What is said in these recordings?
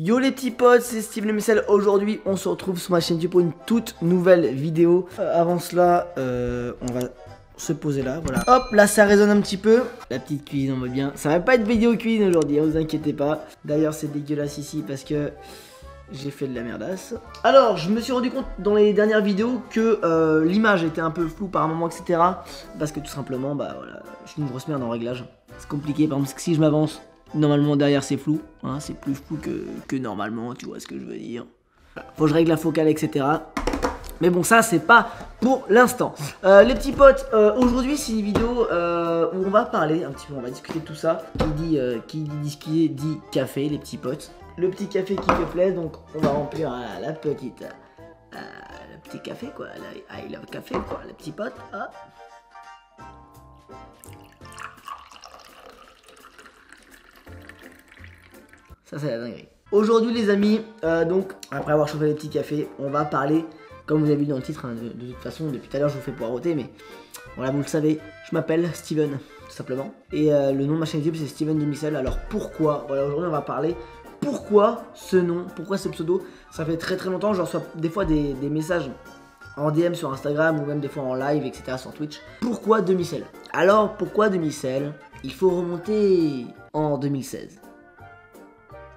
Yo les petits potes, c'est Steven Lemicel. Aujourd'hui, on se retrouve sur ma chaîne YouTube pour une toute nouvelle vidéo. Avant cela, on va se poser là, voilà. Hop, là ça résonne un petit peu. La petite cuisine, on va bien. Ça va pas être vidéo cuisine aujourd'hui, hein, vous inquiétez pas. D'ailleurs, c'est dégueulasse ici parce que j'ai fait de la merdasse. Alors, je me suis rendu compte dans les dernières vidéos que l'image était un peu floue par moment, etc. Parce que tout simplement, bah voilà, je suis une grosse merde en réglage. C'est compliqué, par exemple, si je m'avance. Normalement derrière c'est flou, hein, c'est plus flou que normalement, tu vois ce que je veux dire. Voilà. Faut que je règle la focale, etc. Mais bon, ça c'est pas pour l'instant. Les petits potes, aujourd'hui c'est une vidéo où on va parler un petit peu, on va discuter de tout ça. Qui dit café, les petits potes. Le petit café qui fait plaisir, donc on va remplir la petite, le petit café quoi, I love café quoi, les petits potes. Ah. Ça c'est la dinguerie. Aujourd'hui les amis, donc après avoir chauffé les petits cafés, on va parler, comme vous avez vu dans le titre, hein, de toute façon depuis tout à l'heure je vous fais poireauter, mais voilà vous le savez, je m'appelle Steven tout simplement. Et le nom de ma chaîne YouTube c'est Steven Lemicel. Alors pourquoi, voilà aujourd'hui on va parler pourquoi ce nom, pourquoi ce pseudo. Ça fait très longtemps, je reçois des fois des messages en DM sur Instagram ou même des fois en live, etc. sur Twitch. Pourquoi Lemicel? Alors pourquoi Lemicel? Il faut remonter en 2016.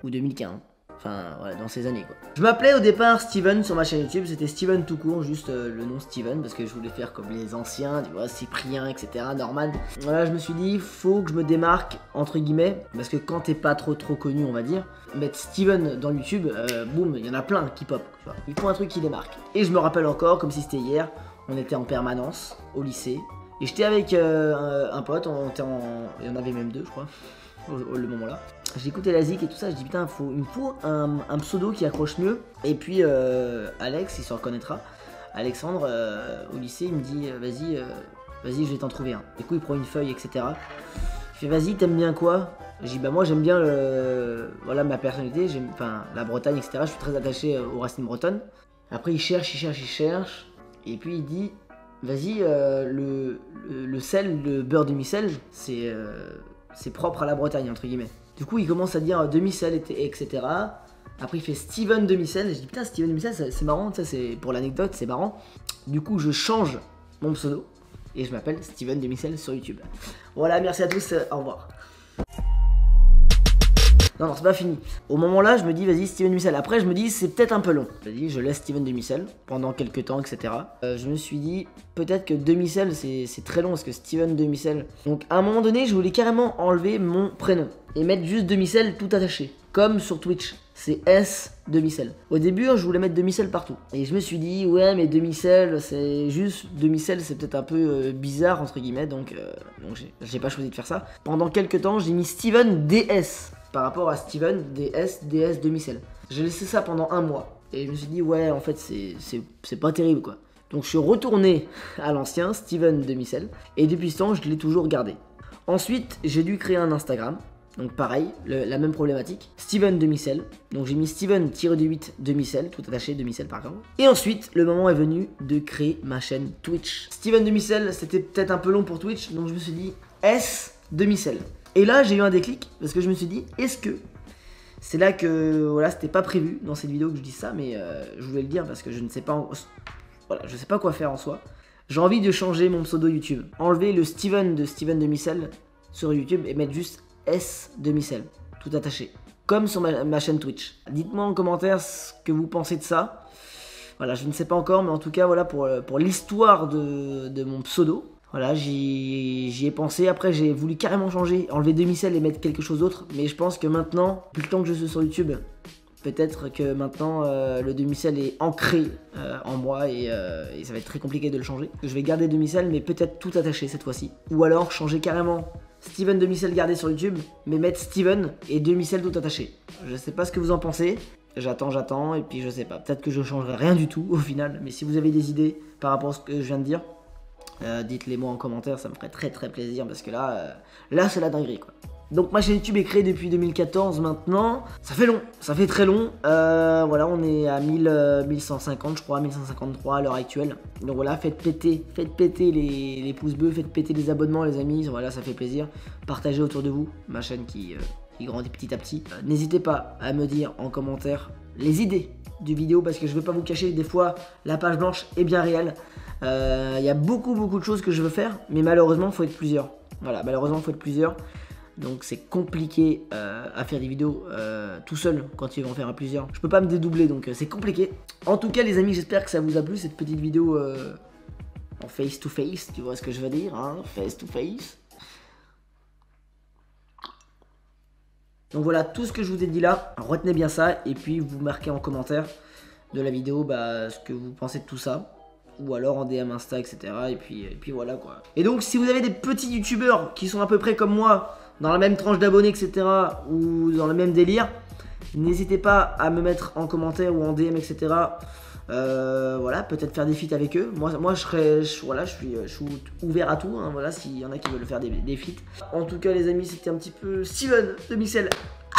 Ou 2015, enfin voilà, dans ces années quoi. Je m'appelais au départ Steven sur ma chaîne YouTube, c'était Steven tout court, juste le nom Steven, parce que je voulais faire comme les anciens, tu vois, Cyprien, etc., Norman. Voilà, je me suis dit, faut que je me démarque, entre guillemets, parce que quand t'es pas trop connu, on va dire, mettre Steven dans YouTube, boum, il y en a plein qui pop, tu vois. Il faut un truc qui démarque. Et je me rappelle encore, comme si c'était hier, on était en permanence, au lycée, et j'étais avec un pote, il y en avait même deux, je crois, le moment là. J'écoutais la zik et tout ça, je dis putain, il me faut un pseudo qui accroche mieux. Et puis Alex, il se reconnaîtra, Alexandre, au lycée, il me dit vas-y, je vais t'en trouver un. Du coup, il prend une feuille, etc. Il fait vas-y, t'aimes bien quoi? Je dis bah moi j'aime bien voilà, ma personnalité, enfin la Bretagne, etc. Je suis très attaché aux racines bretonnes. Après il cherche, et puis il dit vas-y, le sel, le beurre de micelle, c'est propre à la Bretagne entre guillemets. Du coup il commence à dire demi-sel, etc. Après il fait Steven Lemicel. Et je dis putain, Steven Lemicel c'est marrant, ça c'est pour l'anecdote, c'est marrant. Du coup je change mon pseudo et je m'appelle Steven Lemicel sur YouTube. Voilà, merci à tous, au revoir. Non, c'est pas fini. Au moment là, je me dis, vas-y, Steven Lemicel. Après, je me dis, c'est peut-être un peu long. Je laisse Steven Lemicel pendant quelques temps, etc. Je me suis dit, peut-être que Lemicel, c'est très long parce que Steven Lemicel. Donc, à un moment donné, je voulais carrément enlever mon prénom et mettre juste Lemicel tout attaché. Comme sur Twitch, c'est S Lemicel. Au début, je voulais mettre Lemicel partout. Et je me suis dit, ouais, mais Lemicel, c'est juste. Lemicel, c'est peut-être un peu bizarre, entre guillemets. Donc j'ai pas choisi de faire ça. Pendant quelques temps, j'ai mis Steven DS. Par rapport à Steven, DS Lemicel. J'ai laissé ça pendant un mois. Et je me suis dit, ouais, en fait, c'est pas terrible, quoi. Donc je suis retourné à l'ancien, Steven Lemicel. Et depuis ce temps, je l'ai toujours gardé. Ensuite, j'ai dû créer un Instagram. Donc pareil, la même problématique. Steven Lemicel. Donc j'ai mis Steven-8 Lemicel, tout attaché, Lemicel par contre. Et ensuite, le moment est venu de créer ma chaîne Twitch. Steven Lemicel, c'était peut-être un peu long pour Twitch. Donc je me suis dit, S Lemicel. Et là, j'ai eu un déclic parce que je me suis dit, est-ce que c'est là que voilà, c'était pas prévu dans cette vidéo que je dis ça, mais je voulais le dire parce que je ne sais pas, voilà, je sais pas quoi faire en soi. J'ai envie de changer mon pseudo YouTube, enlever le Steven de Steven Lemicel sur YouTube et mettre juste S Lemicel, tout attaché, comme sur ma chaîne Twitch. Dites-moi en commentaire ce que vous pensez de ça. Voilà, je ne sais pas encore, mais en tout cas, voilà pour l'histoire de mon pseudo. Voilà, j'y ai pensé. Après, j'ai voulu carrément changer, enlever Lemicel et mettre quelque chose d'autre. Mais je pense que maintenant, plus le temps que je suis sur YouTube, peut-être que maintenant, le Lemicel est ancré en moi et ça va être très compliqué de le changer. Je vais garder Lemicel, mais peut-être tout attaché cette fois-ci. Ou alors changer carrément Steven Lemicel gardé sur YouTube, mais mettre Steven et Lemicel tout attaché. Je sais pas ce que vous en pensez. J'attends, et puis je sais pas. Peut-être que je changerai rien du tout au final. Mais si vous avez des idées par rapport à ce que je viens de dire, dites-les moi en commentaire, ça me ferait très plaisir parce que là c'est la dinguerie quoi. Donc ma chaîne YouTube est créée depuis 2014 maintenant, ça fait long, ça fait très long, voilà on est à 1150 je crois, 1153 à l'heure actuelle. Donc voilà, faites péter les pouces bleus, faites péter les abonnements les amis, voilà ça fait plaisir, partagez autour de vous, ma chaîne qui il grandit petit à petit. N'hésitez pas à me dire en commentaire les idées du vidéo, parce que je vais pas vous cacher, des fois la page blanche est bien réelle. Il y a beaucoup de choses que je veux faire, mais malheureusement il faut être plusieurs. Voilà, malheureusement il faut être plusieurs. Donc c'est compliqué à faire des vidéos tout seul quand ils vont faire à plusieurs. Je peux pas me dédoubler, donc c'est compliqué. En tout cas les amis, j'espère que ça vous a plu cette petite vidéo en face to face, tu vois ce que je veux dire, hein, face to face. Donc voilà tout ce que je vous ai dit là, retenez bien ça et puis vous marquez en commentaire de la vidéo ce que vous pensez de tout ça. Ou alors en DM Insta, etc. Et puis voilà quoi. Et donc si vous avez des petits youtubeurs qui sont à peu près comme moi, dans la même tranche d'abonnés, etc. ou dans le même délire, n'hésitez pas à me mettre en commentaire ou en DM, etc. Voilà, peut-être faire des feats avec eux. Moi je suis ouvert à tout, hein, voilà, s'il y en a qui veulent faire des feats. En tout cas les amis, c'était un petit peu Steven de Micelle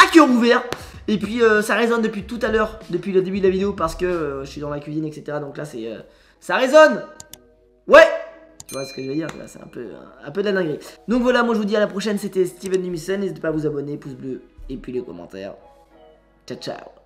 à cœur ouvert. Et puis ça résonne depuis tout à l'heure, depuis le début de la vidéo, parce que je suis dans la cuisine, etc. Donc là c'est... ça résonne. Ouais. Tu vois ce que je veux dire, là c'est un peu de la dinguerie. Donc voilà, moi je vous dis à la prochaine, c'était Steven du Micelle. N'hésitez pas à vous abonner, pouce bleu, et puis les commentaires. Ciao ciao.